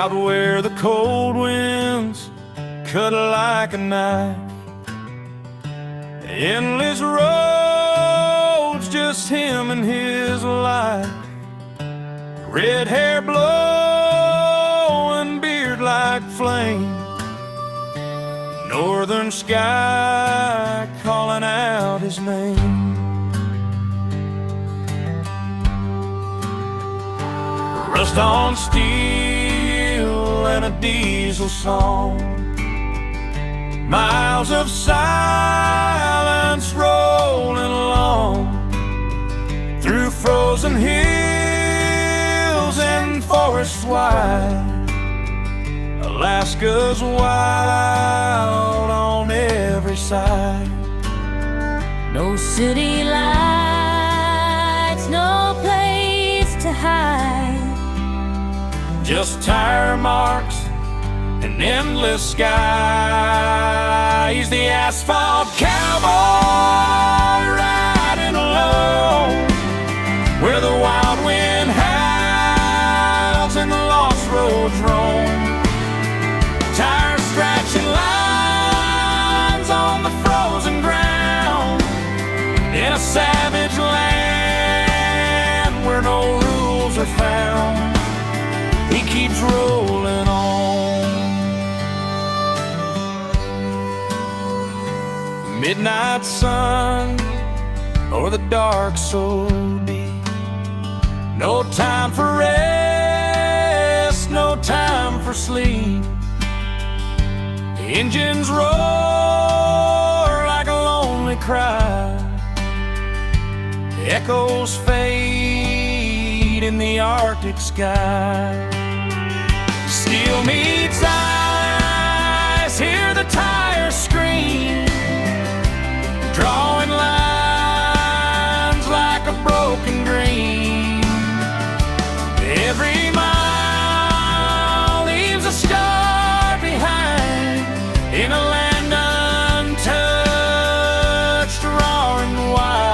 out where the cold winds cut like a knife. Endless roads, just him and his life. Red hair blowing, beard like flame. Northern sky calling out his name. Rust on steel and a diesel song. Miles of silence rolling along through frozen hills and forests wide. Alaska's wild on every side. No city lights, no place to hide. Just tire marks, an endless sky. He's the asphalt cowboy riding alone, where the wild wind howls and the lost roads roam. Tire scratching lines on the frozen ground, in a savage land where no rules are found. He keeps rolling on. Midnight sun or the dark so deep. No time for rest, no time for sleep. Engines roar like a lonely cry. Echoes fade in the Arctic sky. Steel meets ice, hear the tires scream, drawing lines like a broken dream. Every mile leaves a scar behind, in a land untouched, roaring wild.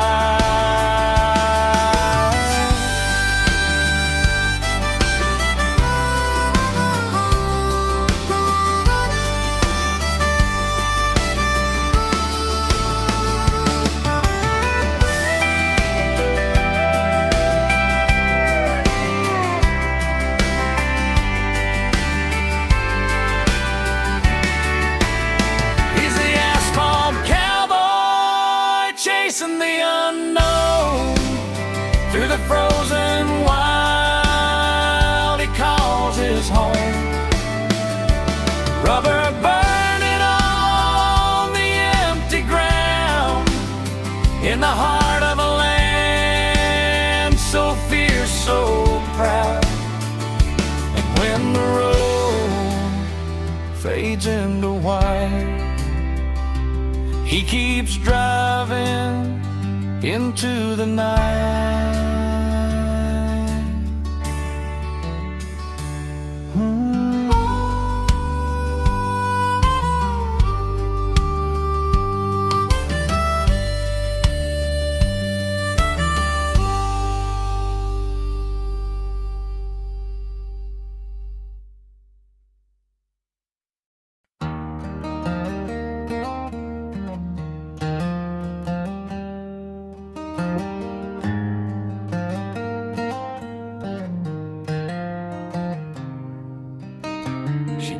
Chasing the unknown through the frozen wild he calls his home. Rubber burning on the empty ground, in the heart of a land so fierce, so proud. And when the road fades into white, he keeps driving into the night.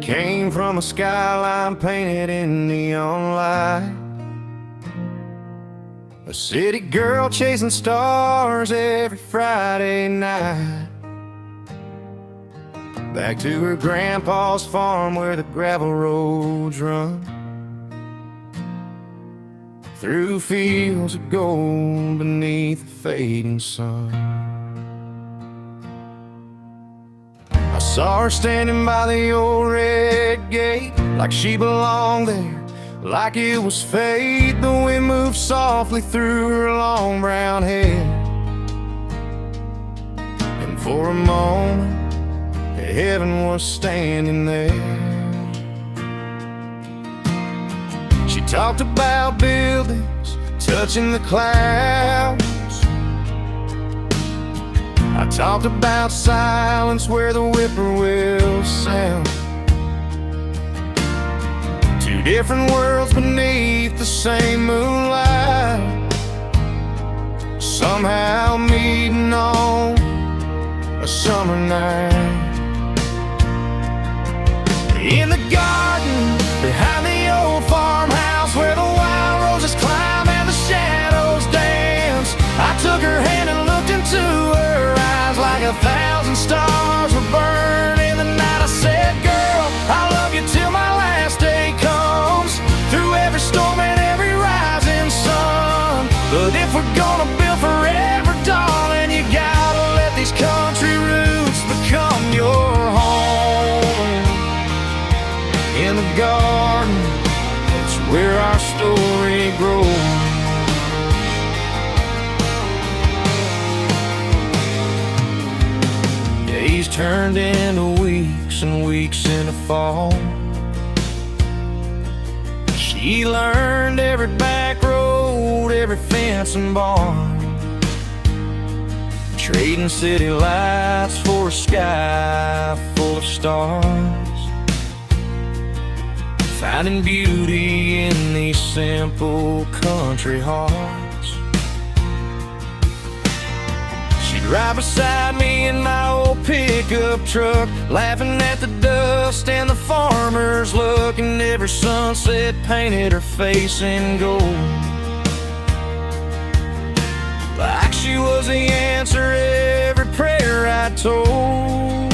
Came from a skyline painted in neon light, a city girl chasing stars every Friday night. Back to her grandpa's farm where the gravel roads run, through fields of gold beneath the fading sun. I saw her standing by the old red gate, like she belonged there, like it was fate. The wind moved softly through her long brown hair, and for a moment heaven was standing there. She talked about buildings touching the clouds. I talked about silence where the whippoorwills sound. Two different worlds beneath the same moonlight, somehow meeting on a summer night. In the garden behind the old farmhouse where the wild roses climb and the shadows dance, I took her hand and looked into her eyes like 1,000 stars were burning the night. I said, girl, I love you till my last day comes, through every storm and every rising sun. But if we're gonna build forever, darling, you gotta let these country roots become your home. In the garden, it's where our story grows. Days turned into weeks and weeks into fall. She learned every back road, every fence and barn, trading city lights for a sky full of stars, finding beauty in these simple country hearts. She'd ride beside me in my old pickup truck, laughing at the dust and the farmer's look, and every sunset painted her face in gold, like she was the answer to every prayer I told.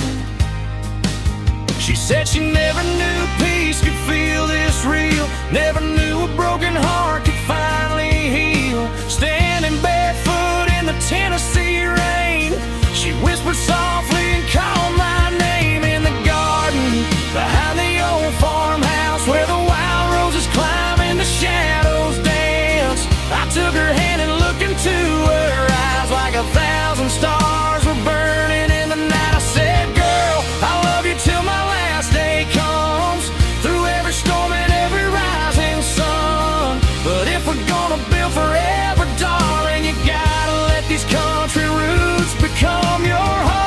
She said she never knew peace could feel this real, never knew a broken heart could finally heal. Standing barefoot in the Tennessee rain, she whispered softly and called my name. In the garden behind the old farmhouse where the wild roses climb and the shadows dance, I took her hand and looked into her eyes like 1,000 stars were burning in the night. I said, girl, I love you till my last day comes, through every storm and every rising sun. But if we're gonna build forever, darling, you gotta let these country roots become your home.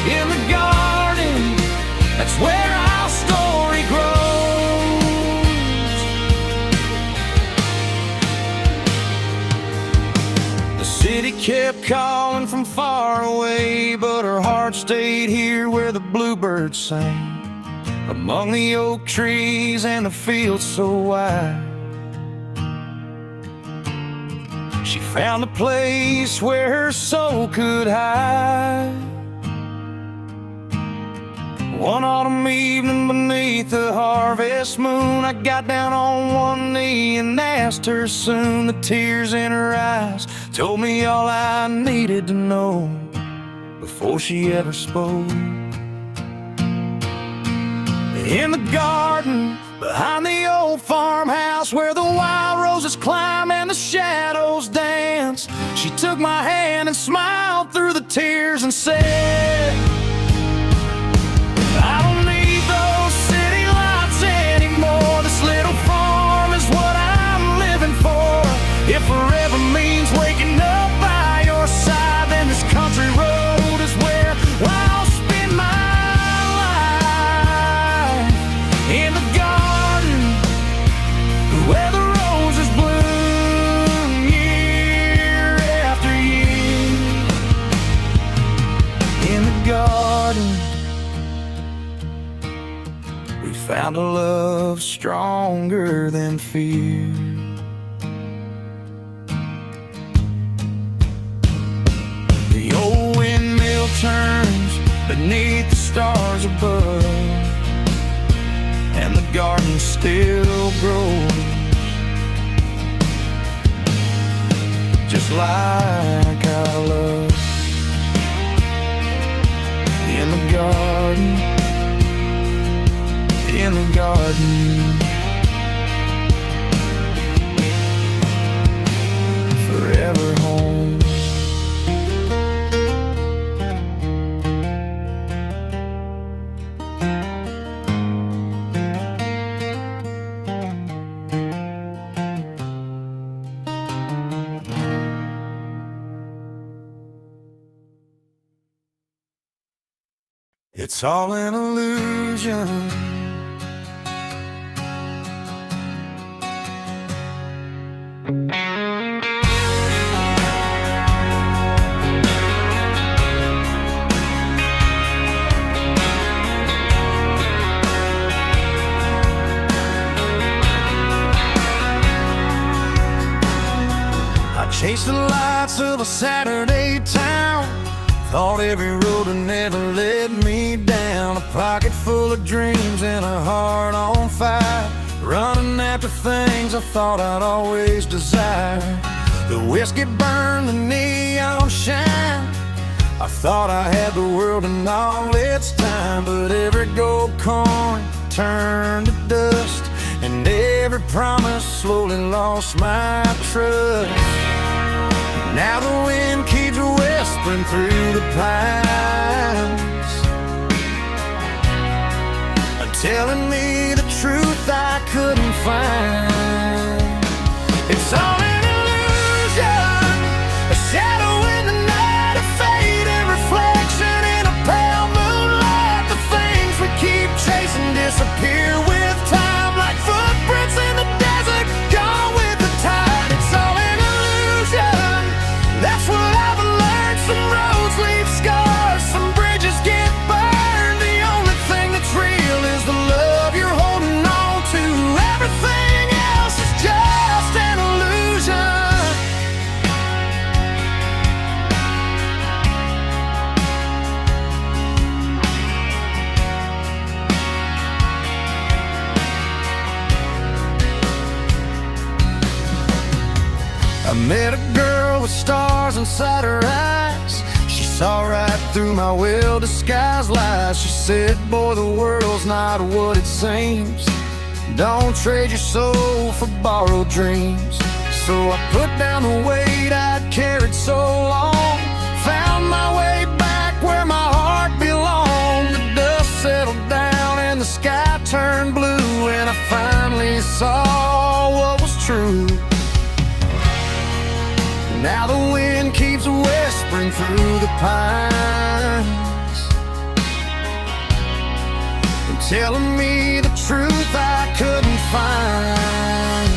In the garden, that's where our story grows. The city kept calling from far away, but her heart stayed here where the bluebirds sang, among the oak trees and the fields so wide. She found a place where her soul could hide. One autumn evening beneath the harvest moon, I got down on one knee and asked her soon. The tears in her eyes told me all I needed to know before she ever spoke. In the garden behind the old farmhouse where the wild roses climb and the shadows dance, she took my hand and smiled through the tears and said, I don't need those city lights anymore. This little farm is what I'm living for. If forever means waking up by your side, then this country road is where I'll spend my life. In the garden where the roses bloom year after year. In the garden we found a love stronger than fear. The old windmill turns beneath the stars above, and the garden still grows, just like our love. In the garden, in the garden, forever home. It's all an illusion. Chased the lights of a Saturday town. Thought every road had never led me down. A pocket full of dreams and a heart on fire, running after things I thought I'd always desired. The whiskey burned, the neon shine. I thought I had the world in all its time, but every gold coin turned to dust, and every promise slowly lost my trust. Now the wind keeps whispering through the pines, telling me the truth I couldn't find. It's all an illusion, a shadow in the night, a fading reflection in a pale moonlight. The things we keep chasing disappear with time, like footprints in the desert, gone with the tide. It's all an illusion, that's what I've learned. Some roads leave scars, some bridges get burned. The only thing that's real is the love you're holding on to. Everything else is just an illusion. I met a girl with stars inside her eyes. She saw right through my well-disguised lies. She said, boy, the world's not what it seems. Don't trade your soul for borrowed dreams. So I put down the weight I'd carried so long, found my way back where my heart belonged. The dust settled down and the sky turned blue, and I finally saw what was true. Now the wind keeps whispering through the pines, and telling me the truth I couldn't find.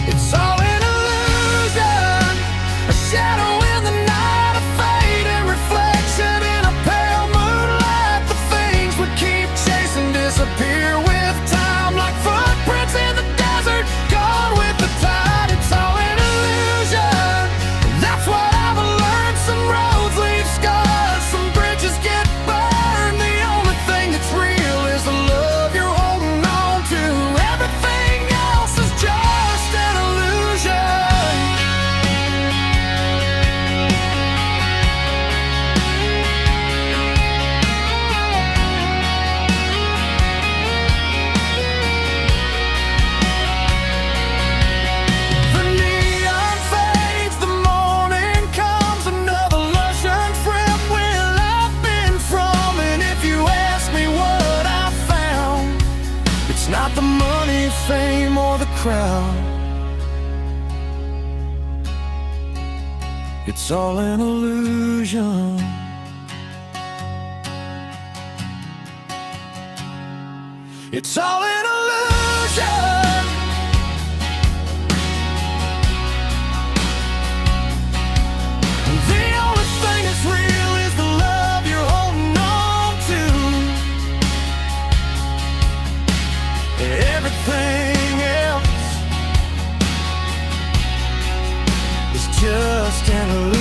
It's all an illusion, a shadow in the night, a fading reflection in a pale moonlight. The things we keep chasing disappear with time, like footprints in the desert, gone with the tide. It's all an illusion, that's what I've learned. Some roads leave scars, some bridges get burned. The only thing that's real is the love you're holding on to. Everything else is just an illusion. The neon fades, the morning comes, another Lucian friend will I've been from. And if you ask me what I found, it's not the money, fame, or the crowd. It's all an illusion. It's all an illusion. The only thing that's real is the love you're holding on to. Everything else is just an illusion.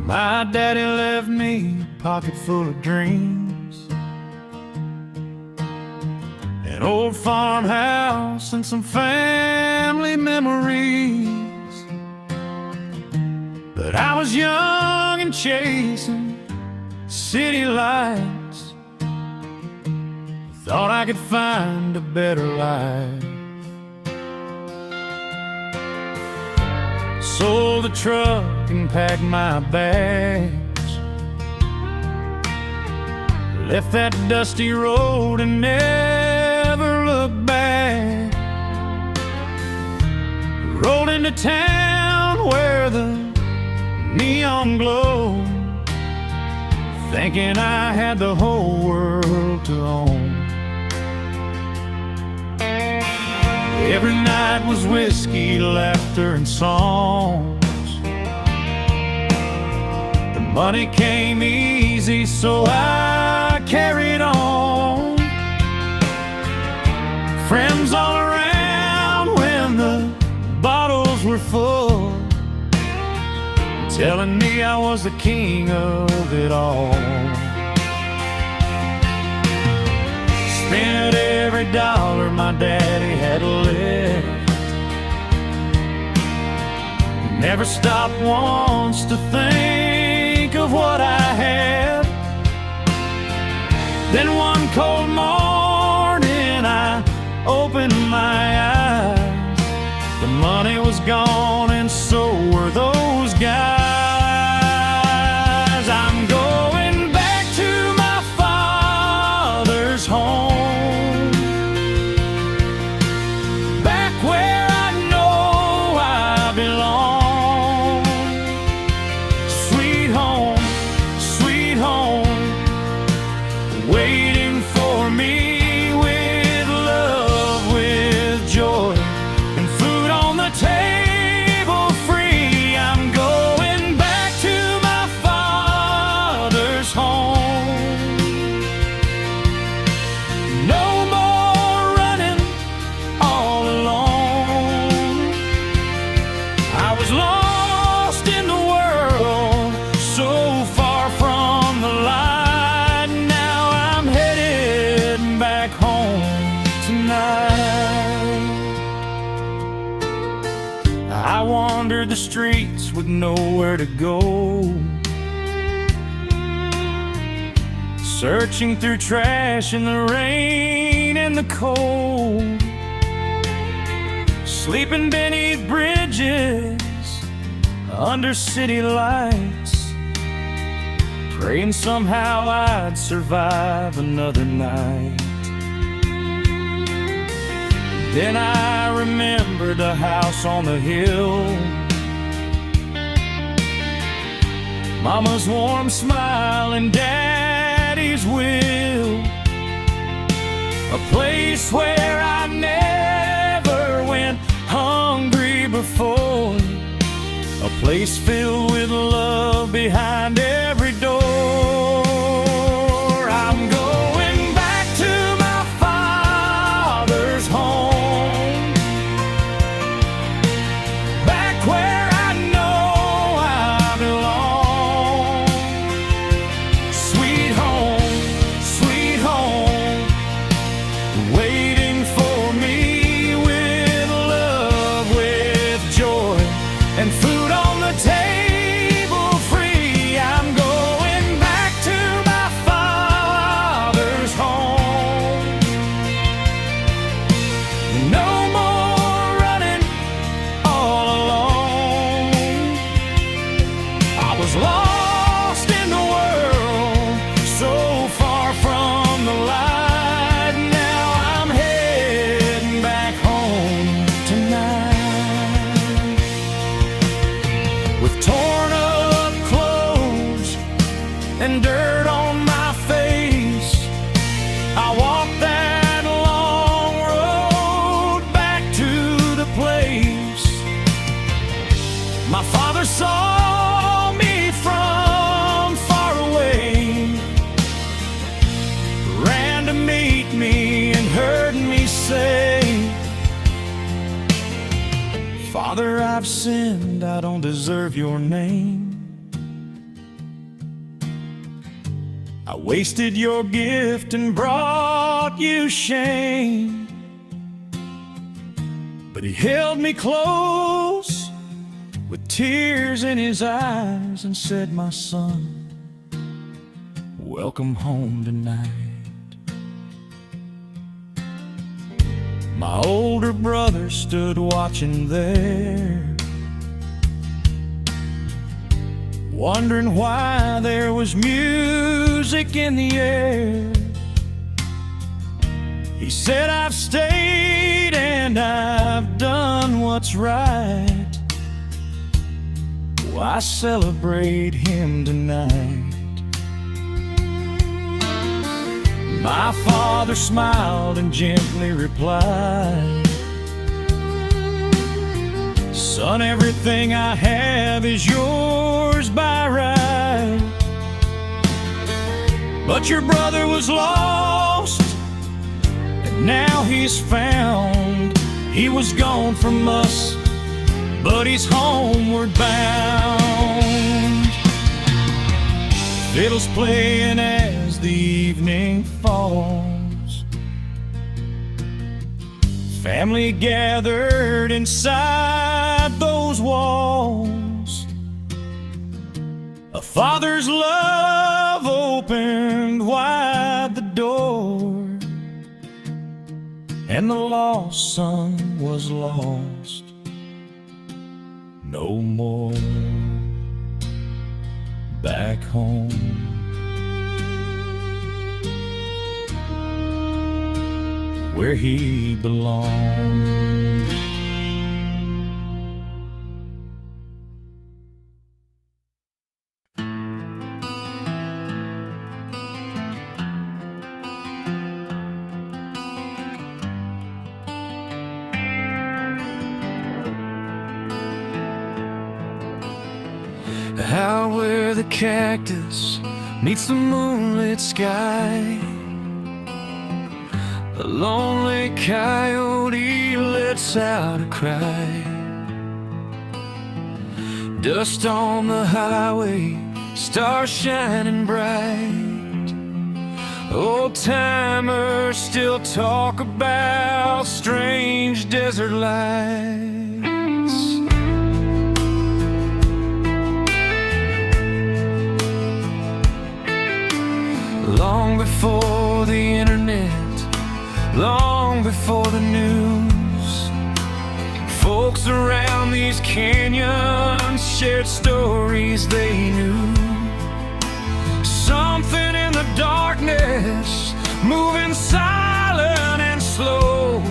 My daddy left me a pocket full of dreams, an old farmhouse and some family memories. But I was young and chasing city lights, thought I could find a better life. Sold the truck and packed my bags, left that dusty road and never looked back. Rolled into town where the neon glowed, thinking I had the whole world to own. Every night was whiskey, laughter, and songs. The money came easy, so I carried on. Friends all around when the bottles were full, telling me I was the king of it all. Spent every dollar my daddy had left, never stopped once to think of what I had. Then one cold morning I opened my eyes, the money was gone and so were those guys. I'm going back to my father's home, back where I know I belong. Sweet home, waiting for me with love, with joy, and food on the table free. I'm going back to my father's home. No more running all alone. I was lost in the world, so far from the light. Now I'm headed back home tonight. I wandered the streets with nowhere to go, searching through trash in the rain and the cold, sleeping beneath bridges under city lights, praying somehow I'd survive another night. Then I remembered the house on the hill, Mama's warm smile and Daddy's will, a place where I never went hungry before, a place filled with love behind every door. I'm going back to my father's home, back where I know I belong. Sweet home, waiting for me with love, with joy, and food on the table free. I'm going back to my father's home. No more running all alone. I was lost in the world, so far from the light. Now I'm heading back home tonight. With torn up clothes and dirt on my face, I walked that long road back to the place my father saw me from far away, ran to meet me and heard me say, Father, I've sinned, I don't deserve your name. I wasted your gift and brought you shame. But he held me close with tears in his eyes and said, "My son, welcome home tonight." My older brother stood watching there, wondering why there was music in the air. He said, "I've stayed and I've done what's right. Why celebrate him tonight?" My father smiled and gently replied, "Son, everything I have is yours by right. But your brother was lost, and now he's found. He was gone from us, but he's homeward bound." Fiddles playing as the evening falls, family gathered inside those walls. A father's love opened wide the door, and the lost son was lost no more. Back home, where he belongs. Out where the cactus meets the moonlit sky, a lonely coyote lets out a cry. Dust on the highway, stars shining bright. Old timers still talk about strange desert lights. Long before the internet, long before the news, folks around these canyons shared stories they knew. Something in the darkness, moving silent and slow,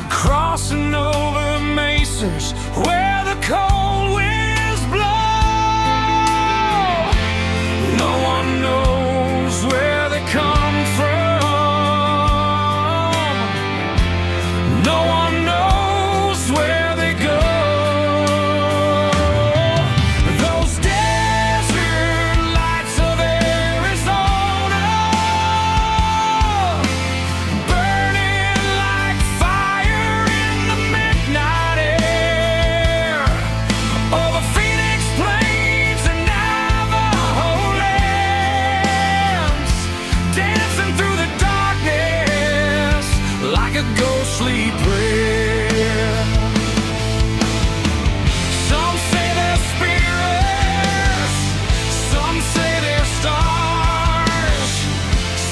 crossing over mesas where the cold winds blow. No one knows where they come from. No one knows where they go. Those desert lights of Arizona, burning like fire in the midnight air, over Phoenix Plains and Navajo lands, dancing through the darkness like a ghostly prayer. Some say they're spirits, some say they're stars,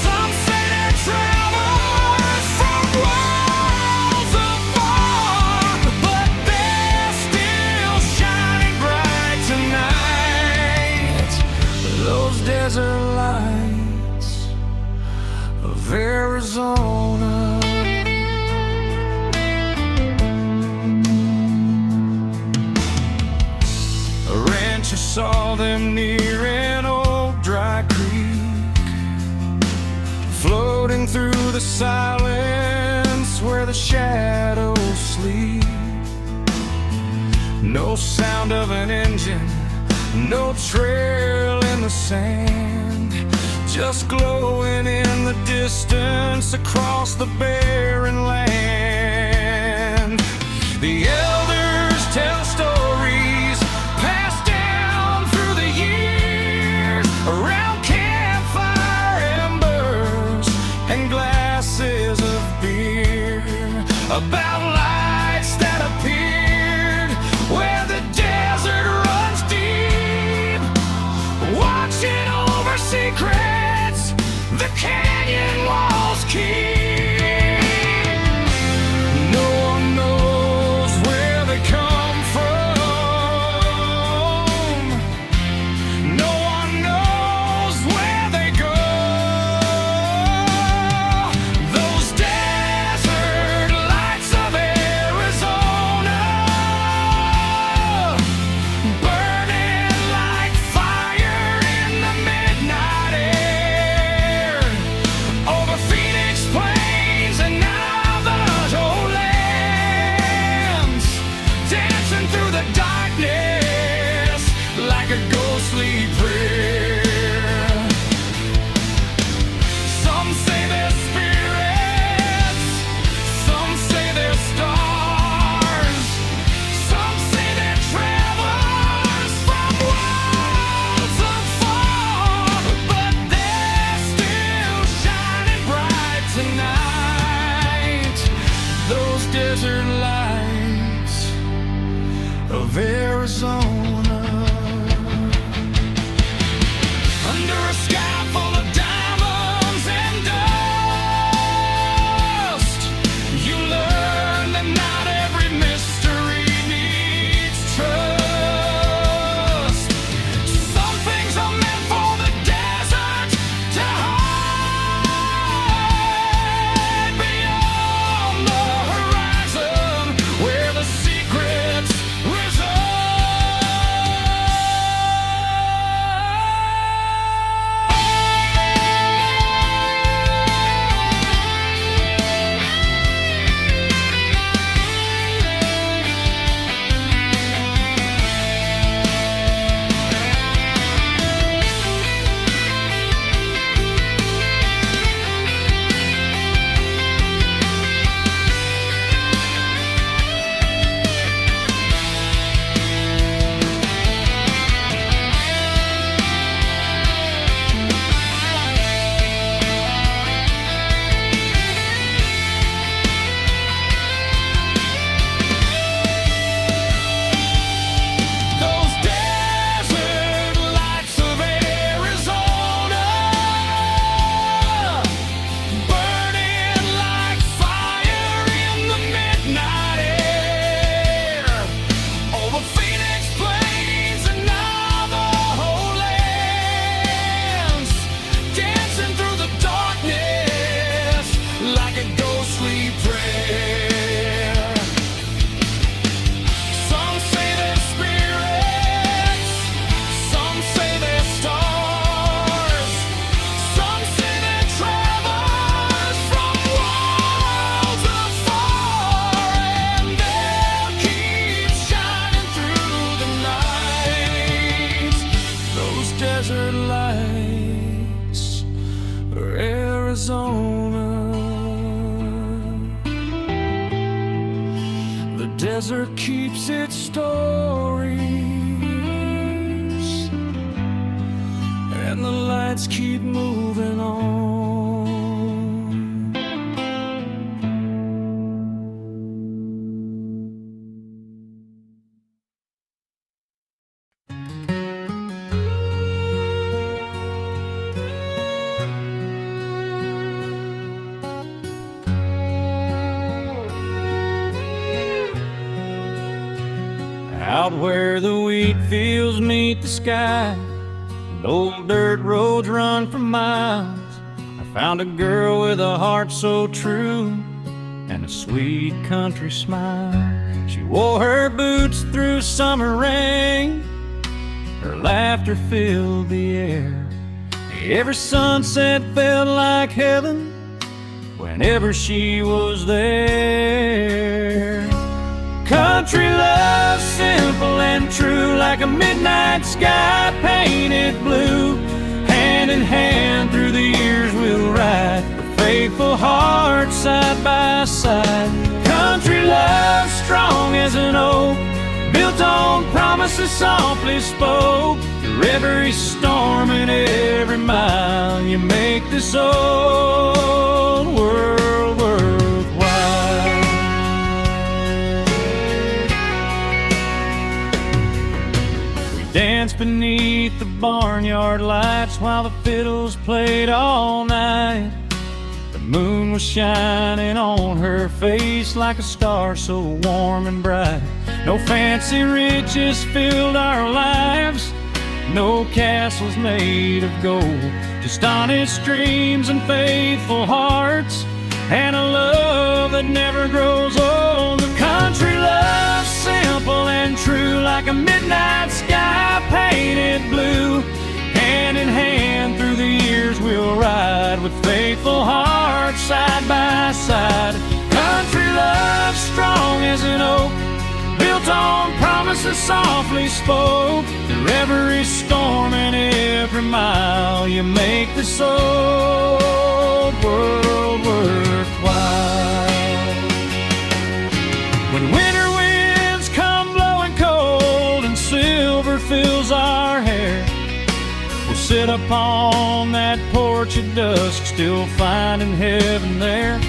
some say they're travelers from worlds afar, but they're still shining bright tonight. Those desert lights of Arizona. A rancher saw them near an old dry creek, floating through the silence where the shadows sleep. No sound of an engine, no trail in the sand, just glowing in the distance across the barren land. The elders tell stories passed down through the years, around campfire embers and glasses of beer, about lights that appeared where the dead secrets the canyon walls keep. No one knows where they come from. No one knows where they go. Those desert lights of Arizona, burning like fire in the midnight air, over Phoenix Plains and Navajo lands, dancing through the darkness like a ghostly prayer. Some say they're spirits, some say they're stars, some say they're travelers from worlds afar, but they're still shining bright tonight. Those desert lights of Arizona, under a sky full of diamonds and dust, you learn that not every mystery needs trust. Some things are meant for the desert to hide beyond the horizon, where the secrets reside. Those desert lights of Arizona, burning like fire in the midnight air, over Phoenix Plains and Navajo lands, dancing through the darkness like a ghostly prayer. Some say they're spirits, some say they're stars, some say they're travelers from worlds afar, and they'll keep shining through the night. Those desert lights are Arizona. The desert keeps its stories, and the lights keep moving on. Out where the wheat fields meet the sky and old dirt roads run for miles, I found a girl with a heart so true and a sweet country smile. She wore her boots through summer rain, her laughter filled the air. Every sunset felt like heaven whenever she was there. Country love, simple and true, like a midnight sky painted blue. Hand in hand through the years we'll ride, with faithful hearts side by side. Country love, strong as an oak, built on promises softly spoke. Through every storm and every mile, you make this old world worthwhile. We dance beneath beneath the barnyard lights while the fiddles played all night. The moon was shining on her face like a star so warm and bright. No fancy riches filled our lives, no castles made of gold, just honest dreams and faithful hearts, and a love that never grows old. The country love's simple and true, like a midnight sky painted blue. Hand in hand through the years we'll ride, with faithful hearts side by side. Country love strong as an oak, built on promises softly spoke. Through every storm and every mile, you make this old world worthwhile. When winter winds come blowing cold and silver fills our hair, we'll sit upon that porch at dusk, still finding heaven there.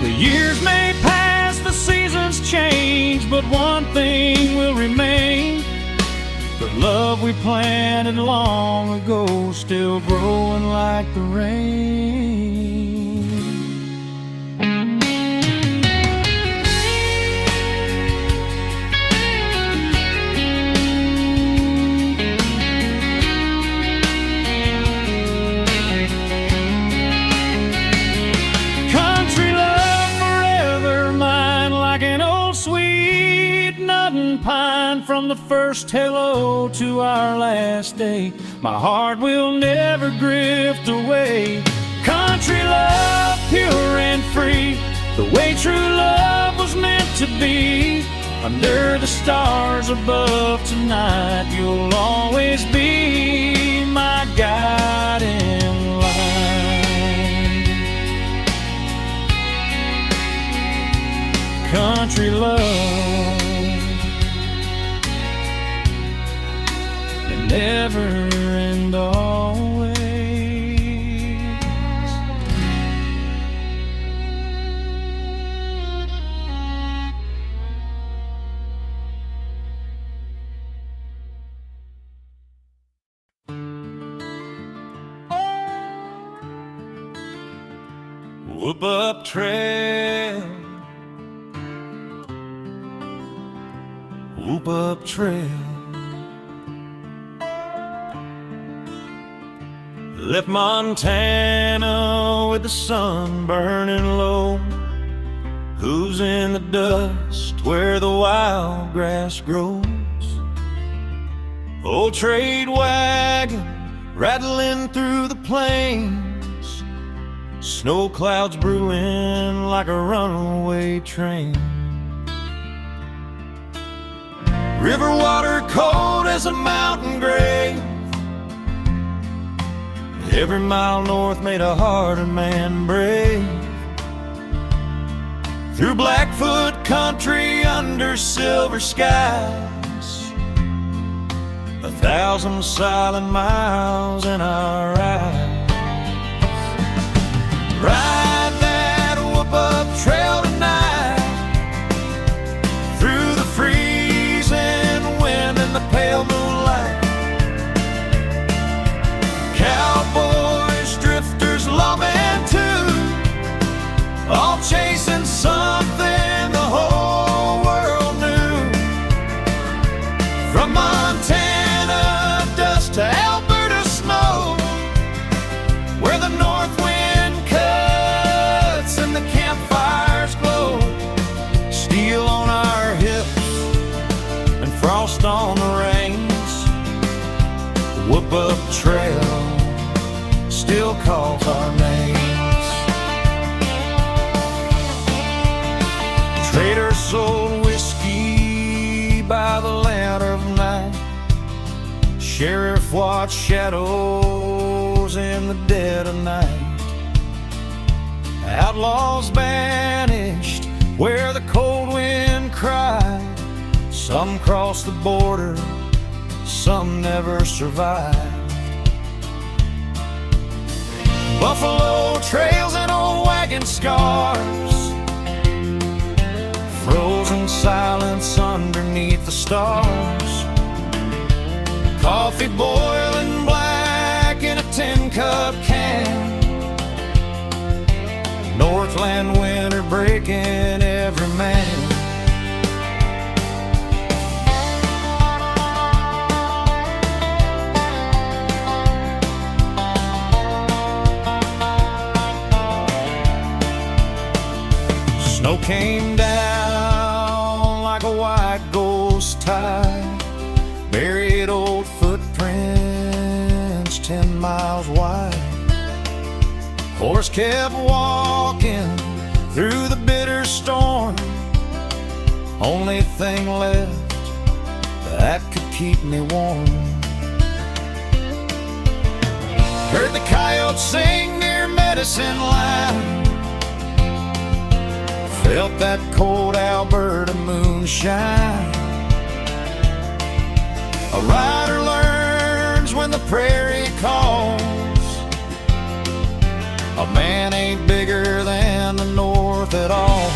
The years may pass, the seasons change, but one thing will remain: the love we planted long ago, still growing like the rain. Country love forever mine, like an old sweet nut and pine. From the first hello to our last day, my heart will never drift away. Country love, pure and free, the way true love was meant to be. Under the stars above tonight, you'll always be my guiding light. Country love, never and always. Whoop Up Trail, Whoop Up Trail. Left Montana with the sun burning low, hooves in the dust where the wild grass grows. Old trade wagon rattling through the plains, snow clouds brewing like a runaway train. River water cold as a mountain grave, every mile north made a harder man brave. Through Blackfoot country under silver skies, 1,000 silent miles in our eyes. Ride that Whoop Up Trail tonight, through the freezing wind and the pale moonlight. Cowboys, drifters, lawmen too, all chasing something the whole world knew. From Montana dust to Alberta snow, where the north wind cuts and the campfires glow. Steel on our hips and frost on the reins, the Whoop Up Trail still calls our names. Traders sold whiskey by the ladder of night, sheriff watched shadows in the dead of night. Outlaws banished where the cold wind cried, some crossed the border, some never survived. Buffalo trails and old wagon scars, frozen silence underneath the stars. Coffee boiling black in a 10-cup can. Northland winter breaking every man. Snow came down like a white ghost tide, buried old footprints 10 miles wide. Horse kept walking through the bitter storm, only thing left that could keep me warm. Heard the coyotes sing near Medicine Line, felt that cold Alberta moonshine. A rider learns when the prairie calls. A man ain't bigger than the North at all.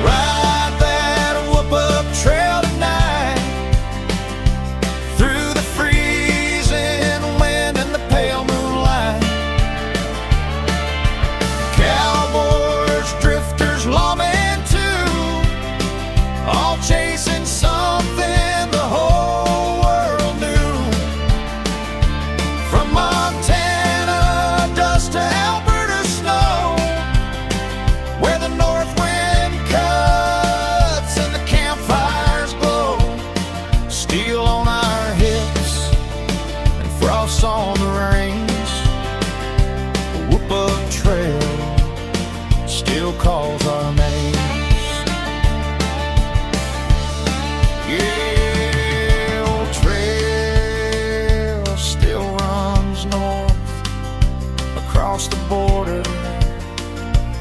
Ride that Whoop Up Trail tonight, through the freezing wind and the pale moonlight. Cowboys, drifters, lawmen too, all chasing something the whole world knew. From Montana dust to Alberta snow, where the north wind cuts and the campfires glow. Steel on our hips and frost on the range, the Whoop Up Trail still calls our names. Yeah, old trail still runs north, across the border,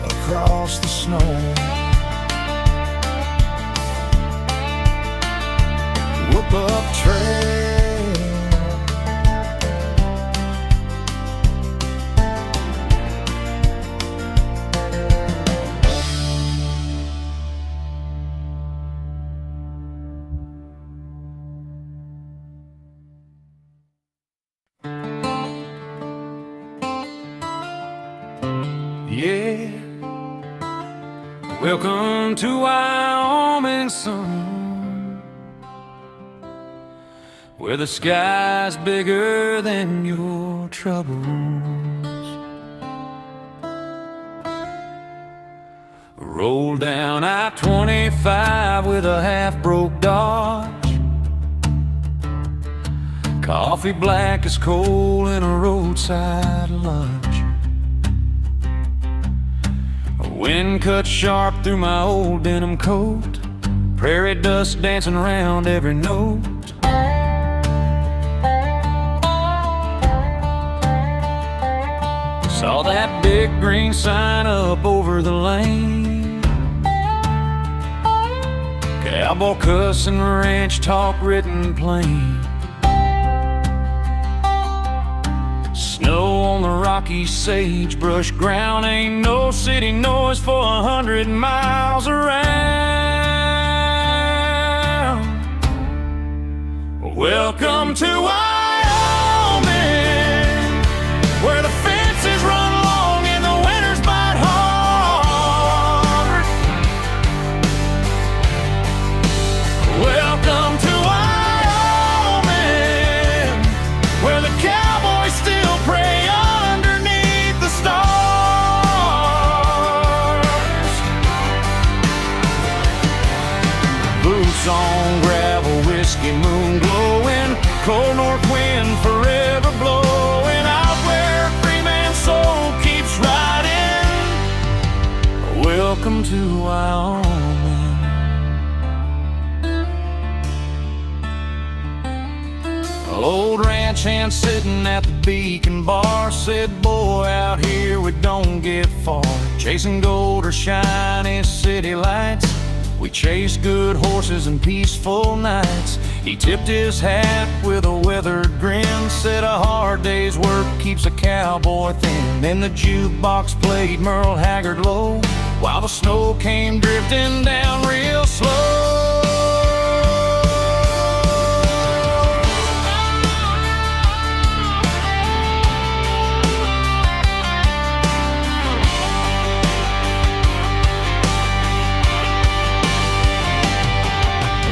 across the snow. Whoop Up Trail. Yeah, welcome to Wyoming, son, where the sky's bigger than your troubles. Roll down I-25 with a half-broke Dodge, coffee black as coal in a roadside lunch. Wind cut sharp through my old denim coat, prairie dust dancing around every note. Saw that big green sign up over the lane, cowboy cuss and ranch talk written plain. Snow on the rocky sagebrush ground, ain't no city noise for 100 miles around. Welcome to Wyoming, where the fences run long and the winters bite hard. Welcome to Wyoming, where the cowboys still pray underneath the stars. Boots on gravel, whiskey moon glowing, cold north wind forever blowing. Out where a free man's soul keeps riding. Welcome to Wyoming. Old ranch hand sitting at the Beacon Bar said, boy, out here we don't get far, chasing gold or shiny city lights. We chase good horses and peaceful nights. He tipped his hat with a weathered grin, said a hard day's work keeps a cowboy thin. Then the jukebox played Merle Haggard low, while the snow came drifting down real slow.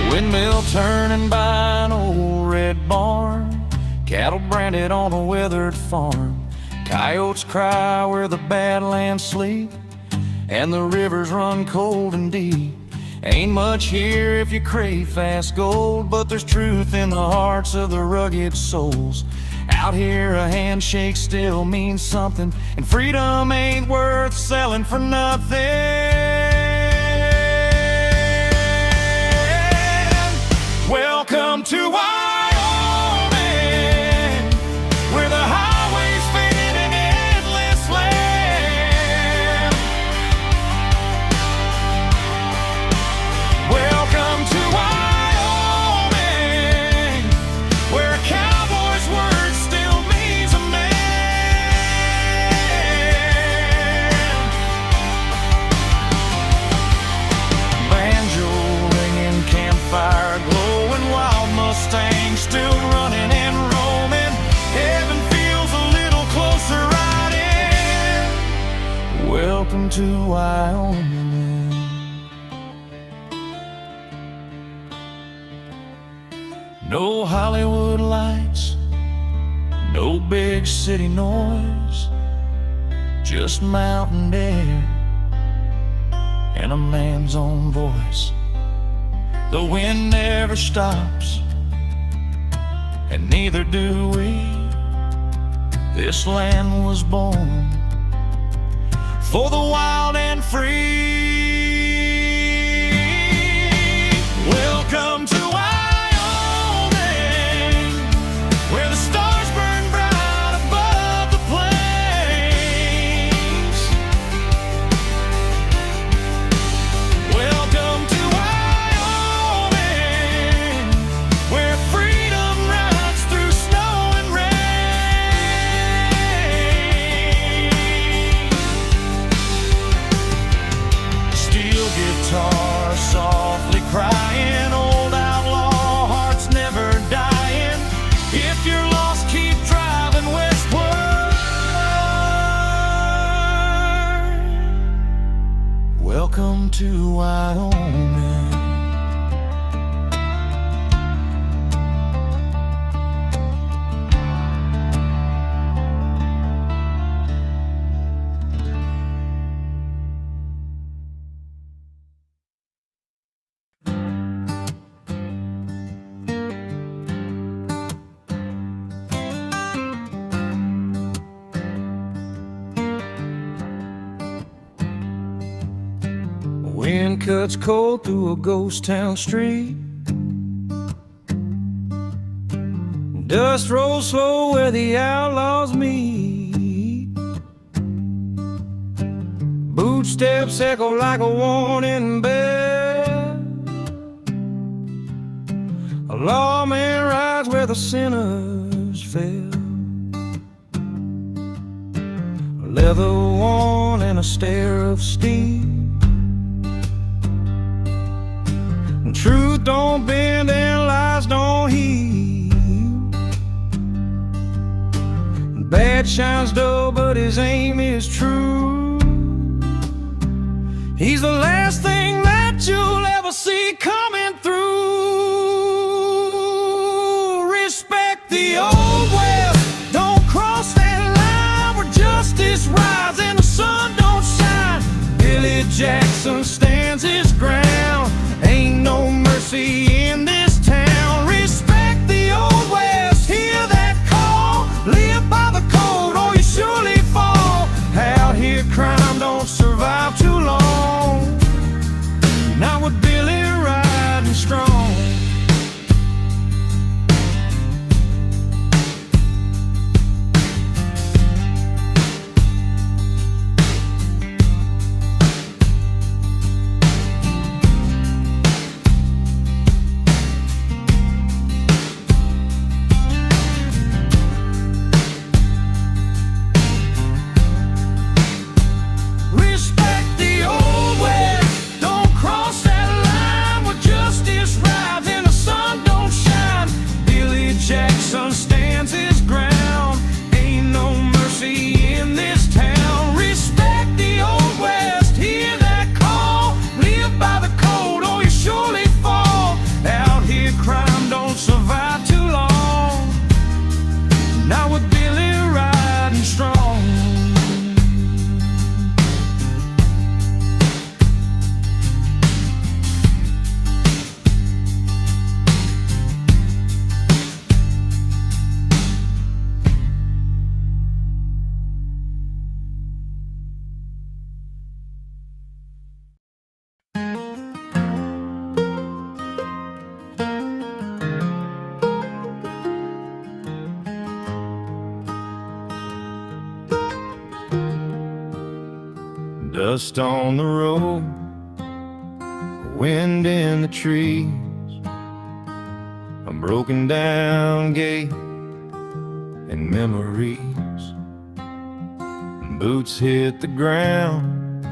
Windmill turning by an old red barn, cattle branded on a weathered farm. Coyotes cry where the badlands sleep, and the rivers run cold and deep. Ain't much here if you crave fast gold, but there's truth in the hearts of the rugged souls. Out here a handshake still means something, and freedom ain't worth selling for nothing. Welcome to Wyoming, where the highways fade in endless land. Welcome to Wyoming, where a cowboy's word still means a man. Banjo ringing, campfire glowing, wild Mustang still running and roaming. Heaven feels a little closer riding. Welcome to Wyoming. No Hollywood lights, no big city noise, just mountain air and a man's own voice. The wind never stops, and neither do we. This land was born for the wild and free. Welcome to Wyoming, where the stars burn bright above the plains. Welcome to Wyoming, where freedom rides through snow and rain. Steel guitar softly crying, old outlaw hearts never dying. If you're lost, keep driving westward. Welcome to Wyoming. Wind cuts cold through a ghost town street. Dust rolls slow where the outlaws meet. Boot steps echo like a warning bell. A lawman rides where the sinners fell. A leather worn and a stare of steel. Truth don't bend and lies don't heal. Bad shines dull, but his aim is true. He's the last thing that you'll ever see coming through. Respect the old west, don't cross that line where justice rides and the sun don't shine. Billy Jackson stands his ground. Ain't no mercy in this town. Respect the old west, hear that call. Live by the code or you surely fall. Out here crime don't survive too long. Not with Billy riding strong. Dust on the road, wind in the trees, a broken down gate and memories. Boots hit the ground,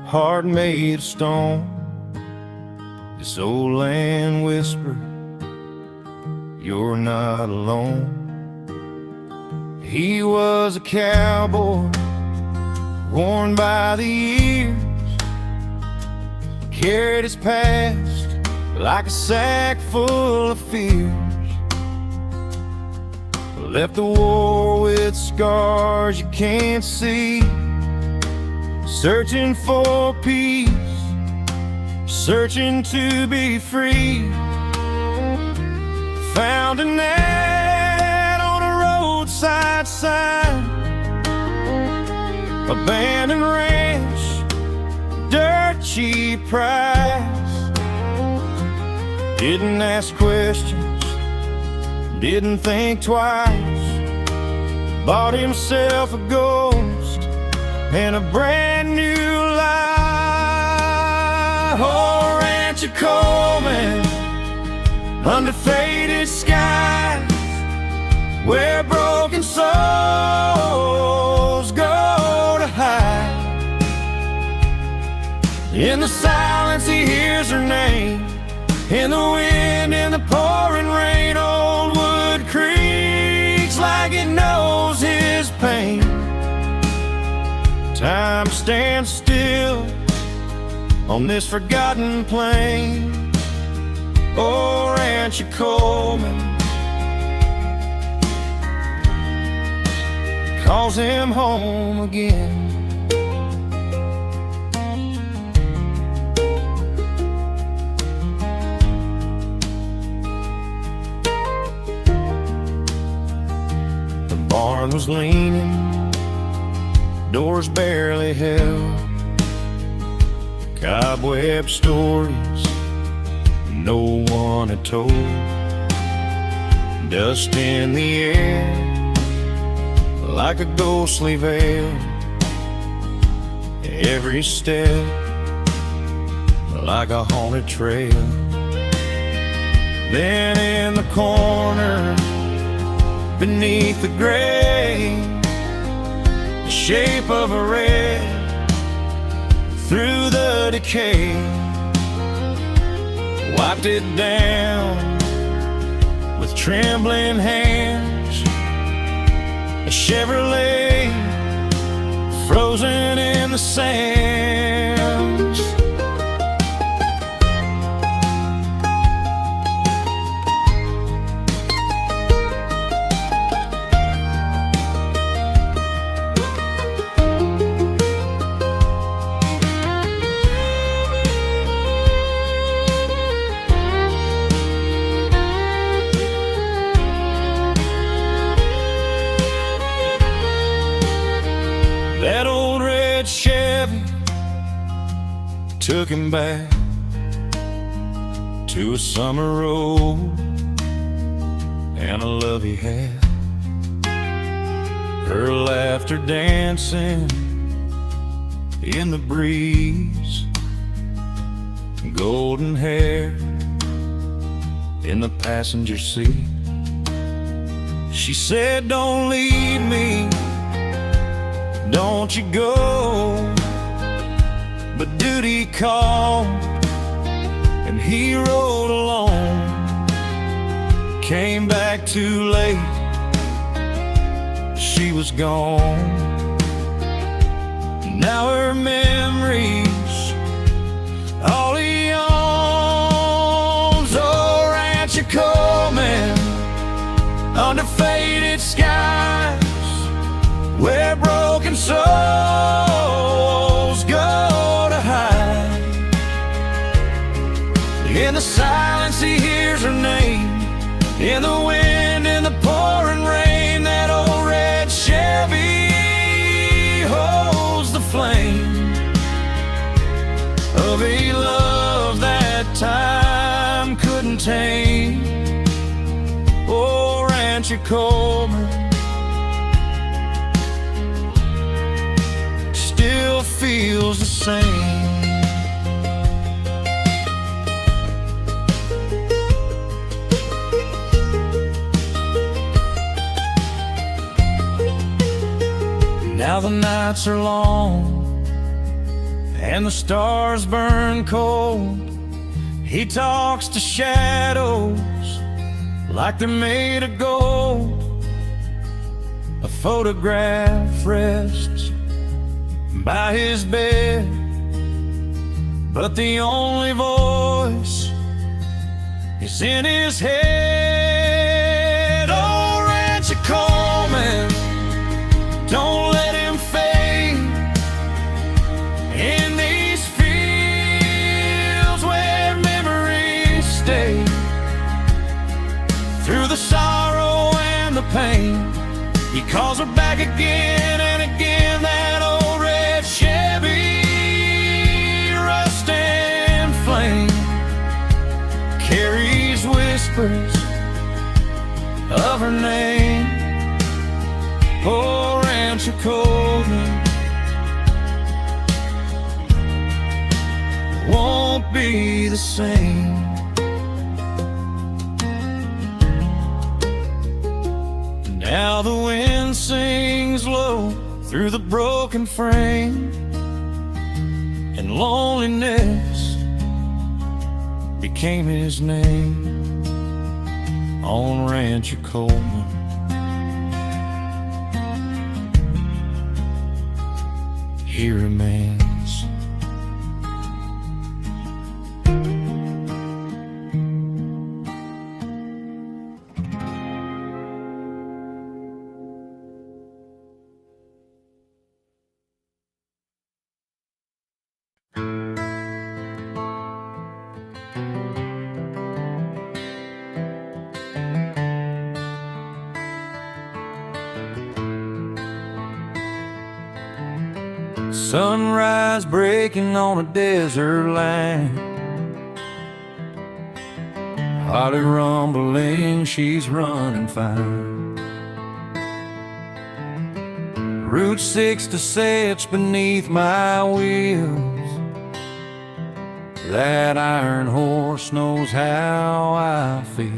heart made of stone. This old land whispered, you're not alone. He was a cowboy, worn by the years, carried his past like a sack full of fears. Left the war with scars you can't see, searching for peace, searching to be free. Found an ad on a roadside sign, abandoned ranch, dirt cheap price. Didn't ask questions, didn't think twice. Bought himself a ghost and a brand new life. Oh, Rancher Coleman, under faded skies, where broken souls go to hide. In the silence he hears her name, in the wind, in the pouring rain. Old wood creaks like it knows his pain. Time stands still on this forgotten plain. Oh, Rancher Coleman calls him home again. The barn was leaning, doors barely held, cobweb stories no one had told. Dust in the air like a ghostly veil, every step like a haunted trail. Then in the corner beneath the gray, the shape of a red through the decay, wiped it down with trembling hands. A Chevrolet frozen in the sands. That old red Chevy took him back to a summer road and a love he had. Her laughter dancing in the breeze, golden hair in the passenger seat. She said, don't leave me, don't you go. But duty called and he rode alone. Came back too late, she was gone. Now her memories all he owns. Oh, Rancher Coleman, under faded skies, where broken souls go to hide. In the silence he hears her name, in the wind, in the pouring rain. That old red Chevy holds the flame of a love that time couldn't tame. Oh, Rancher Coleman still feels feels the same. Now the nights are long and the stars burn cold. He talks to shadows like they're made of gold. A photograph rests by his bed, but the only voice is in his head. Oh, Rancher Coleman, don't let him fade in these fields where memories stay. Through the sorrow and the pain, he calls her back again and again. That old red Chevy, rust and flame, carries whispers of her name. Oh, Rancher Coleman won't be the same. Now the wind sings low through the broken frame, and loneliness became his name. On Rancher Coleman, he remains. Sunrise breaking on a desert land, Holly rumbling, she's running fine. Route 6 to sets beneath my wheels. That iron horse knows how I feel.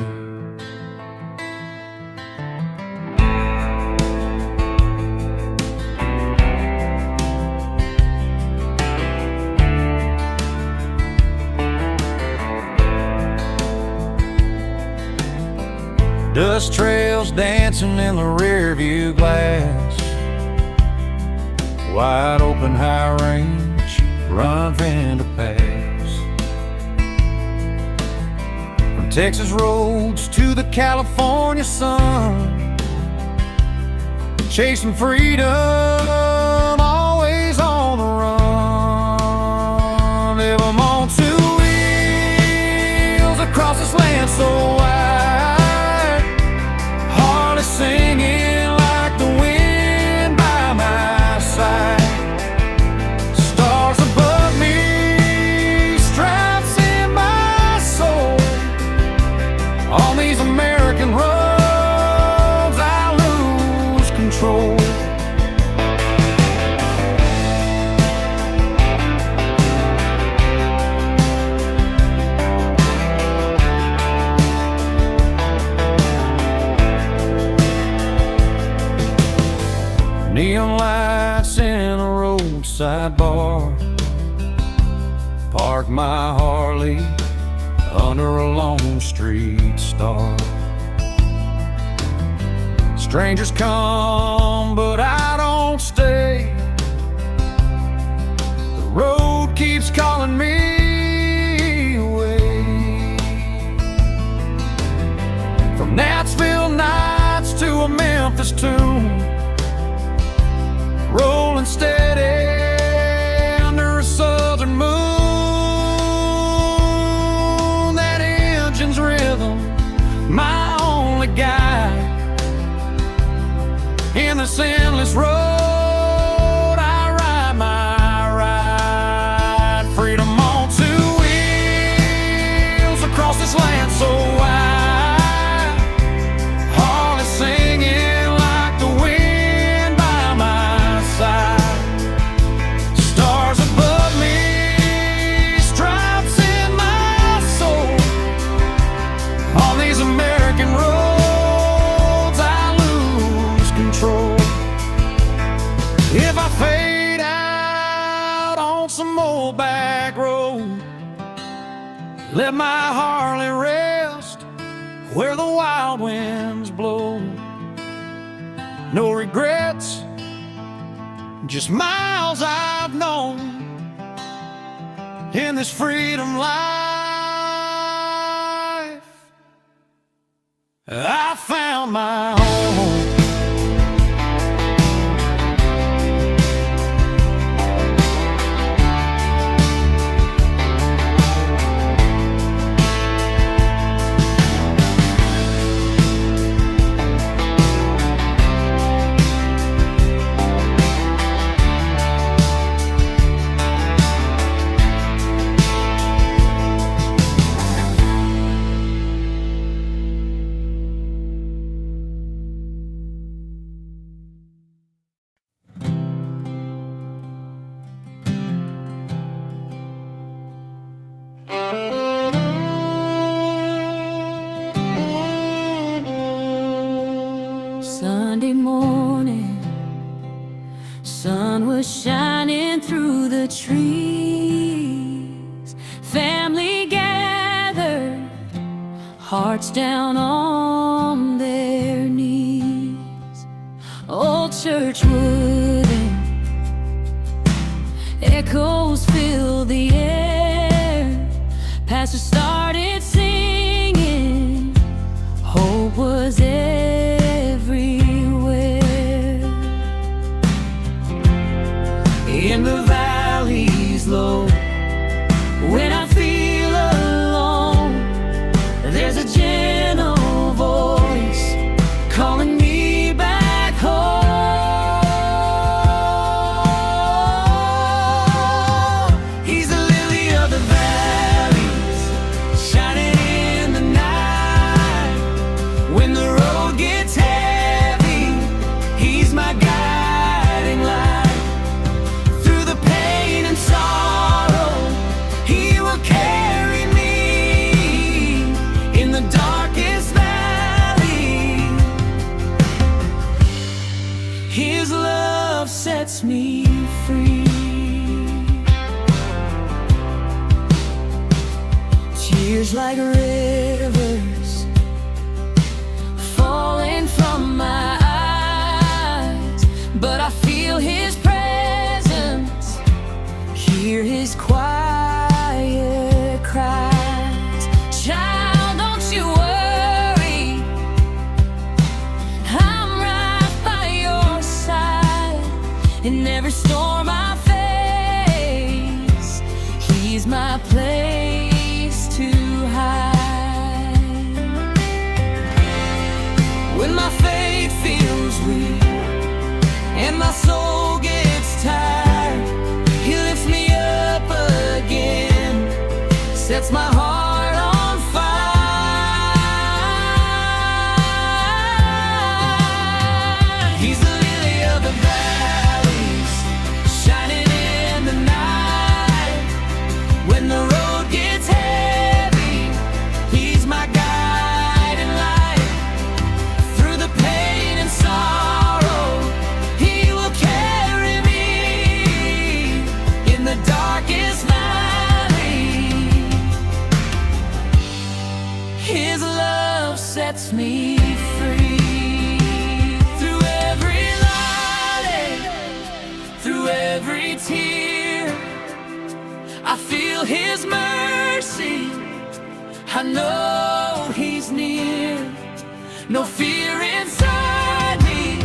Dust trails dancing in the rearview glass. Wide open high range, run into pass. From Texas roads to the California sun, chasing freedom, always on the run. Live 'em on two wheels across this land so wide, singing like the wind by my side. Stars above me, stripes in my soul. On these American roads I lose control. Neon lights in a roadside bar, park my Harley under a lone street star. Strangers come, but I don't stay. The road keeps calling me away. From Nashville nights to a Memphis tune, rolling steady under a southern moon. That engine's rhythm, my only guide. In this endless road I ride my ride. Freedom on two wheels across this land so wide. Harley singing like the wind by my side. Stars old back road. Let my Harley rest where the wild winds blow. No regrets, just miles I've known in this freedom life. I found my home. Sunday morning, sun was shining through the trees. Family gathered, hearts down on their knees. Old church wooden echoes fill the air. Pastor started singing, hope was in the valleys low. When I feel alone, there's a gentle voice calling me back home. He's the lily of the valleys, shining in the night. When the road gets heavy, he's my guiding light. His love sets me free. Tears like rivers falling from my eyes, but I feel His presence, hear His quiet cries. Child, don't you worry, I'm right by your side. In every storm I face, He's my place to hide. When my faith feels weak and my soul gets tired, He lifts me up again, sets my heart on fire. He's the lily of the valleys, shining in the night. When the road gets heavy, He's my guiding light. Through the pain and sorrow, He will carry me. In the darkest valley, His love sets me free. Through every lie, through every tear, I feel His mercy, I know He's near. No fear inside me,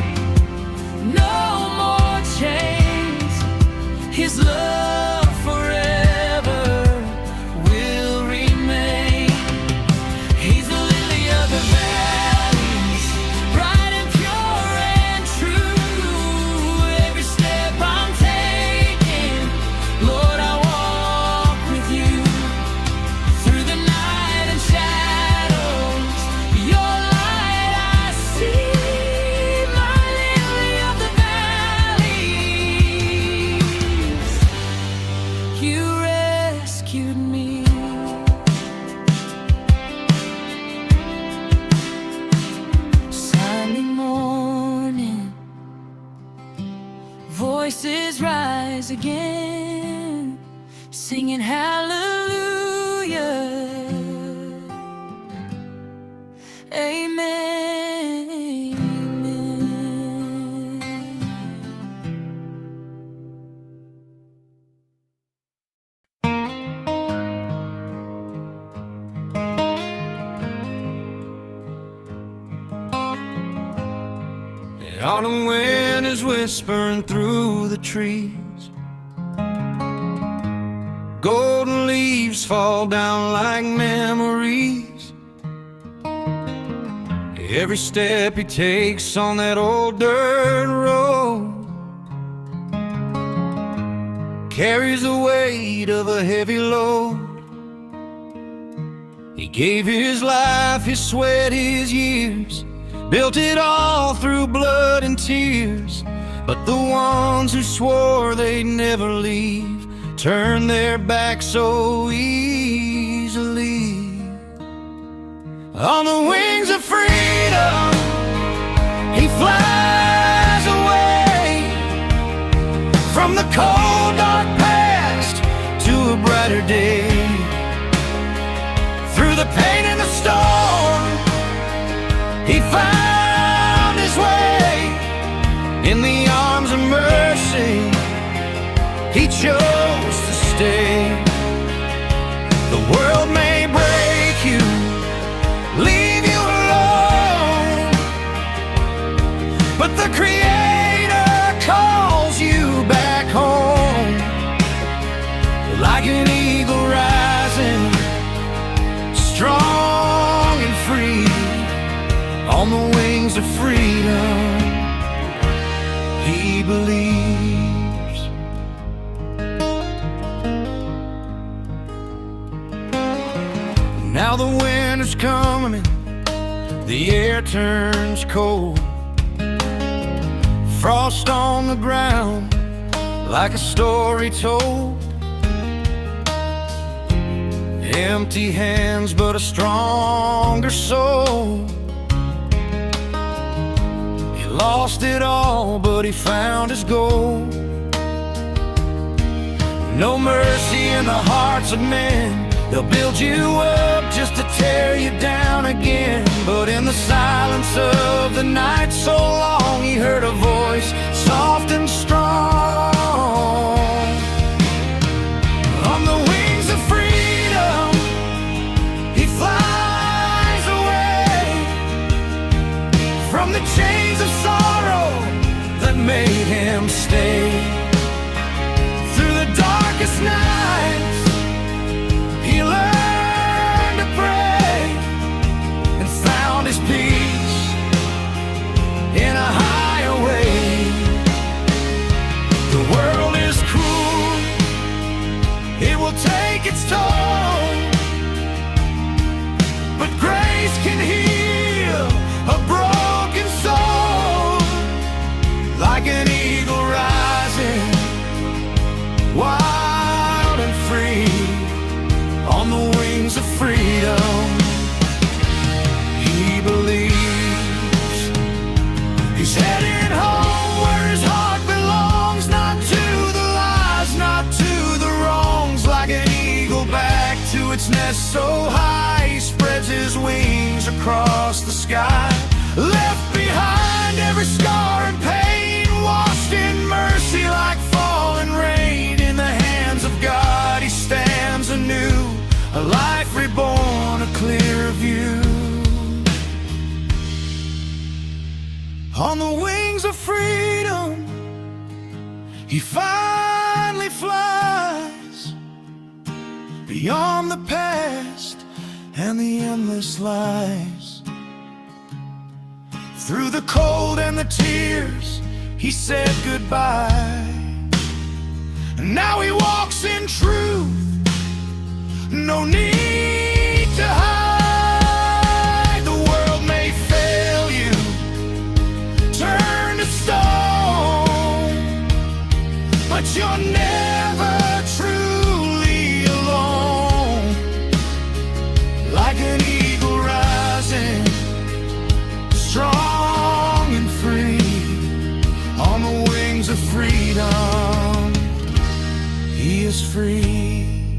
no more chains. His love forever will remain. He's the lily of the valleys, bright and pure and true. Every step I'm taking, Lord, I walk with You. Through the night and shadows, Your light I see. My lily of the valleys, You rescued me. Sunday morning, voices rise again, singing hallelujah, amen, amen. The autumn wind is whispering through the trees. Golden leaves fall down like memories. Every step he takes on that old dirt road carries the weight of a heavy load. He gave his life, his sweat, his years, built it all through blood and tears. But the ones who swore they'd never leave turn their back so easily. On the wings of freedom, he flies away from the cold, dark past to a brighter day. Through the pain and the storm, he found his way. In the arms of mercy, he chose to stay. The world may break you, leave you alone, but the Creator calls you back home. Like an eagle rising, strong and free, on the wings of freedom, he believes. Now the winter's coming, the air turns cold. Frost on the ground, like a story told. Empty hands, but a stronger soul. He lost it all, but he found his goal. No mercy in the hearts of men, they'll build you up just to tear you down again. But in the silence of the night so long, he heard a voice soft and strong. On the wings of freedom, he flies away from the chains of sorrow that made him stay. Through the darkest nights, he learned to pray and found his peace in a higher way. The world is cruel, it will take its toll, but grace can heal a broken soul. Like an eagle rising, wild and free, on the wings of freedom, he believes. He's headed home where his heart belongs, not to the lies, not to the wrongs. Like an eagle back to its nest so high, he spreads his wings across the sky. Left behind every scar and pain, washed in mercy like falling rain. In the hands of God he stands anew, a life reborn, a clear view. On the wings of freedom, he finally flies beyond the past and the endless lies. Through the cold and the tears, he said goodbye. And now he walks in truth, no need to hide. The world may fail you, turn to stone, but you're never truly alone. Like an eagle rising, strong and free, on the wings of freedom, he is free.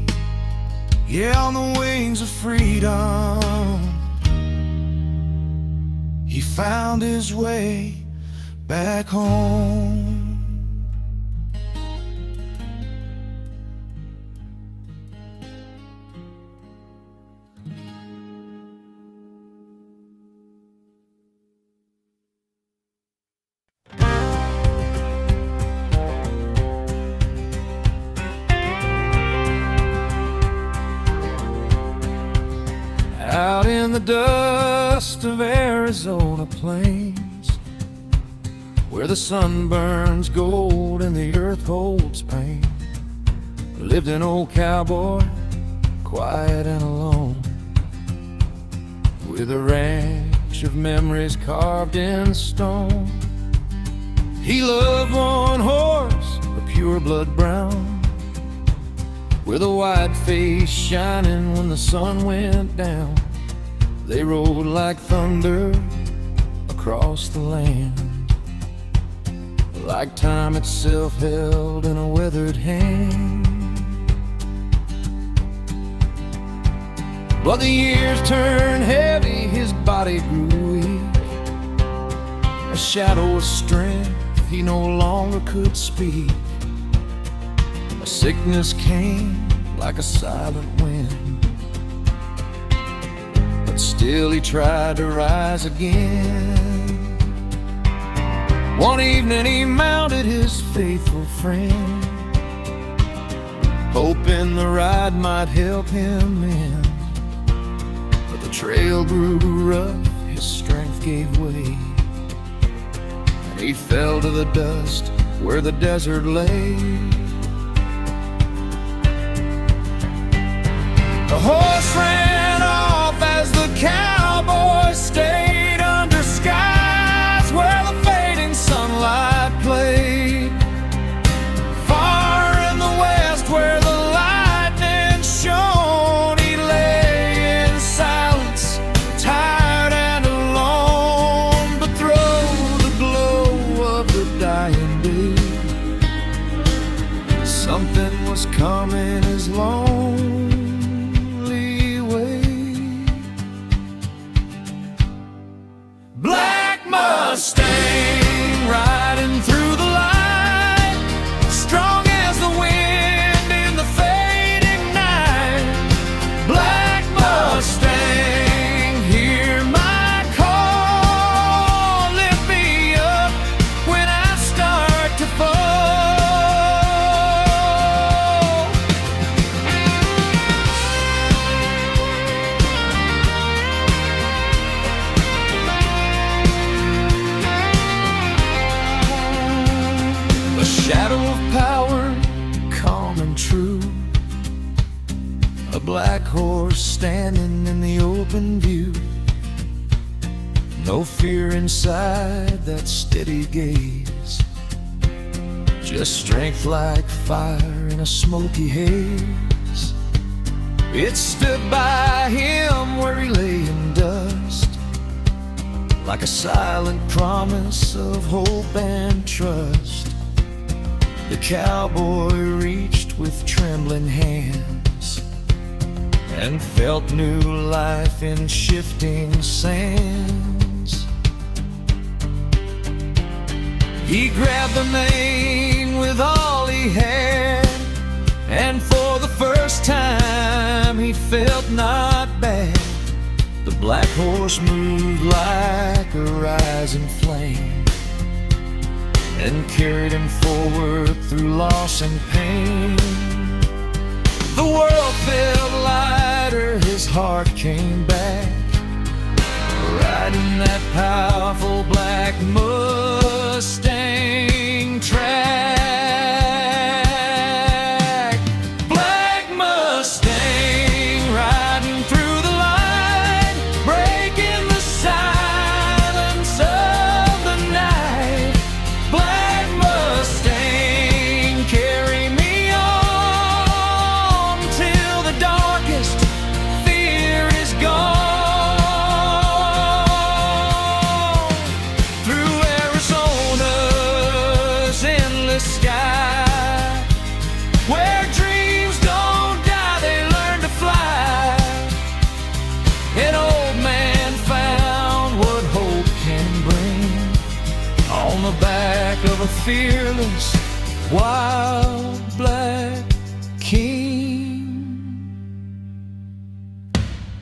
Yeah, on the wings of freedom, he found his way back home. Out in the dust of Arizona plains, where the sun burns gold and the earth holds pain, lived an old cowboy, quiet and alone, with a ranch of memories carved in stone. He loved one horse, a pure blood brown, with a wide face shining when the sun went down. They rode like thunder across the land, like time itself held in a weathered hand. But the years turned heavy, his body grew weak, a shadow of strength, he no longer could speak. A sickness came like a silent wind, but still he tried to rise again. One evening he mounted his faithful friend, hoping the ride might help him mend. But the trail grew rough, his strength gave way, and he fell to the dust where the desert lay. The horse ran off as the cowboy stayed under skies where the fading sunlight played. Far in the west where the lightning shone, he lay in silence, tired and alone. But through the glow of the dying day, something was coming his lonely Mustang riding through the light, strong as the wind in the fading night. Black Mustang, hear my call, lift me up when I start to fall. A shadow of power, calm and true, a black horse standing in the open view. No fear inside that steady gaze, just strength like fire in a smoky haze. It stood by him where he lay in dust, like a silent promise of hope and trust. The cowboy reached with trembling hands and felt new life in shifting sands. He grabbed the mane with all he had, and for the first time he felt not bad. The black horse moved like a rising flame and carried him forward through loss and pain. The world felt lighter, his heart came back, riding that powerful black Mustang track. Black Mustang riding through the light, breaking the silence of the night. Black Mustang, carry me on till the darkest fear is gone. Through of a fearless, wild black king.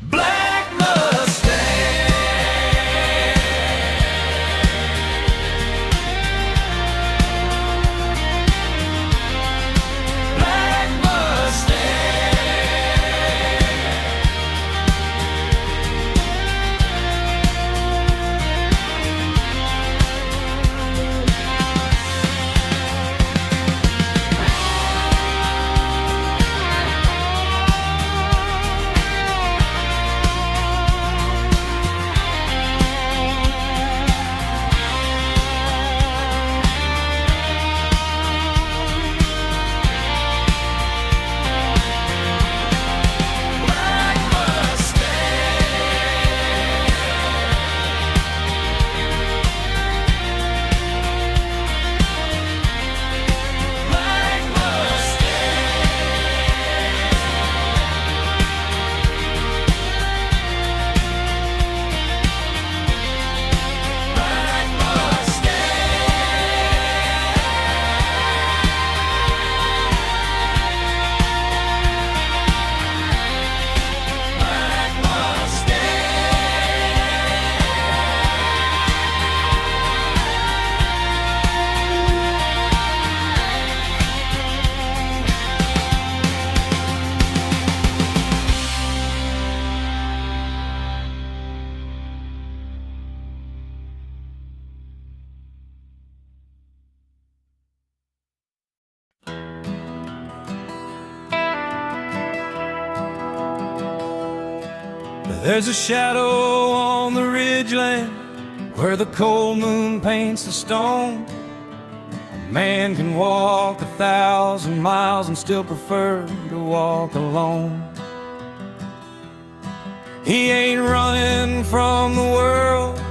Black Mustang, Black Mustang. There's a shadow on the ridgeland where the cold moon paints the stone. A man can walk 1,000 miles and still prefer to walk alone. He ain't running from the world,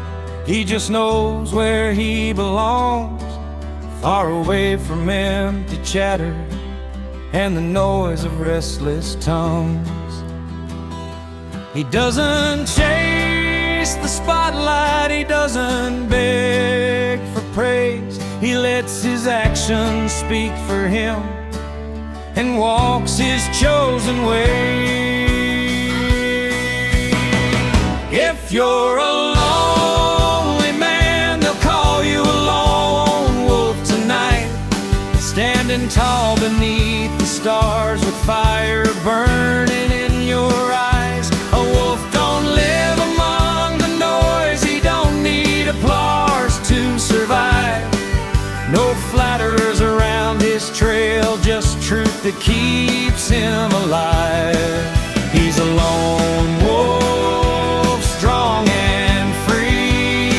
he just knows where he belongs. Far away from empty chatter and the noise of restless tongues. He doesn't chase the spotlight, he doesn't beg for praise. He lets his actions speak for him and walks his chosen way. If you're a lonely man, they'll call you a lone wolf tonight, standing tall beneath the stars with fire burning in your eyes. A wolf don't live among the noise, he don't need applause to survive. No flatterers around his trail, just truth that keeps him alive. He's a lone wolf, strong and free.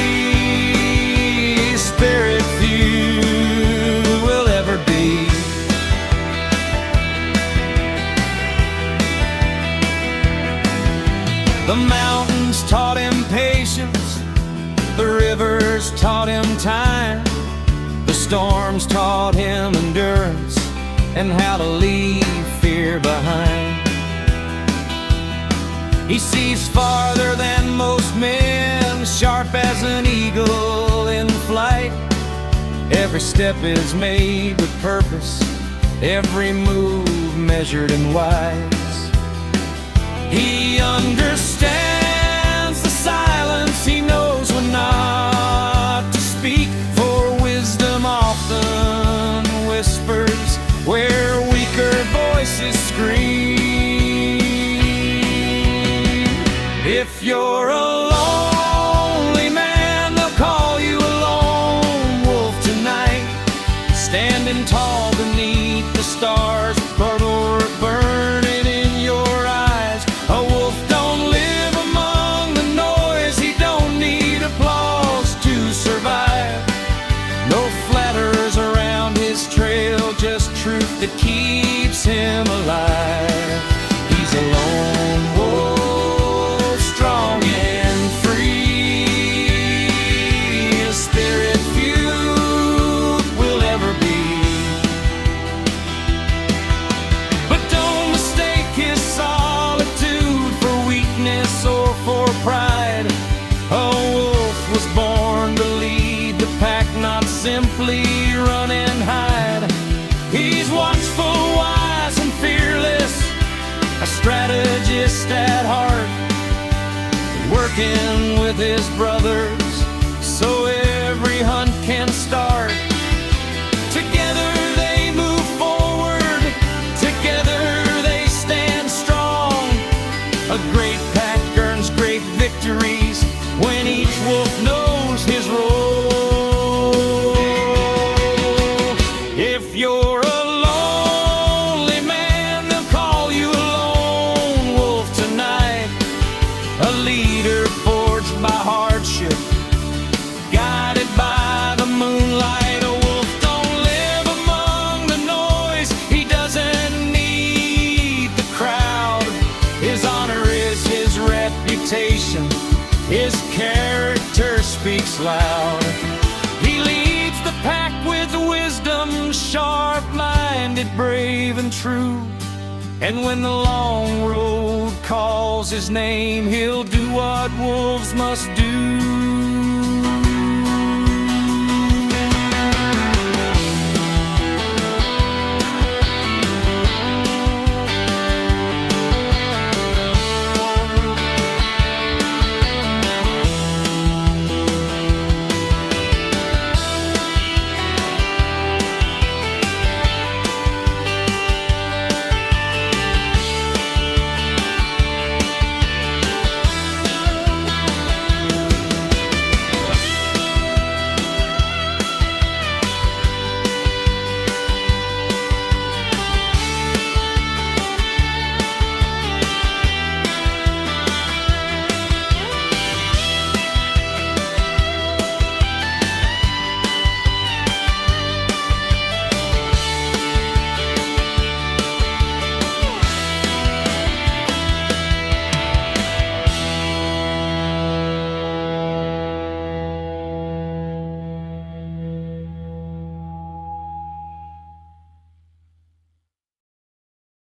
His spirit few will ever be. The mountains taught him patience, the rivers taught him time, the storms taught him endurance and how to leave fear behind. He sees farther than most men, sharp as an eagle in flight. Every step is made with purpose, every move measured and wise. He understands the silence, he knows when not to speak, for wisdom often whispers where weaker voices scream. If you're a lonely man, they'll call you a lone wolf tonight, standing tall beneath the stars, burning in your eyes. A wolf don't live among the noise, he don't need applause to survive. No flatterers around his trail, just truth that keeps him alive. He's a lone wolf, strong and free. A spirit few will ever be. But don't mistake his solitude for weakness or for pride. A wolf was born to lead the pack, not simply strategist at heart, working with his brothers so every hunt can start. Together they move forward, together they stand strong. A great pack earns great victories when each wolf knows his role. If you're a lonely man, they'll call you a lone wolf tonight. A leader forged by hardship, guided by the moonlight. A wolf don't live among the noise, he doesn't need the crowd. His honor is his reputation, his character speaks loud. He leads the pack with wisdom, sharp-minded, brave and true. And when the long road calls his name, he'll do what wolves must do.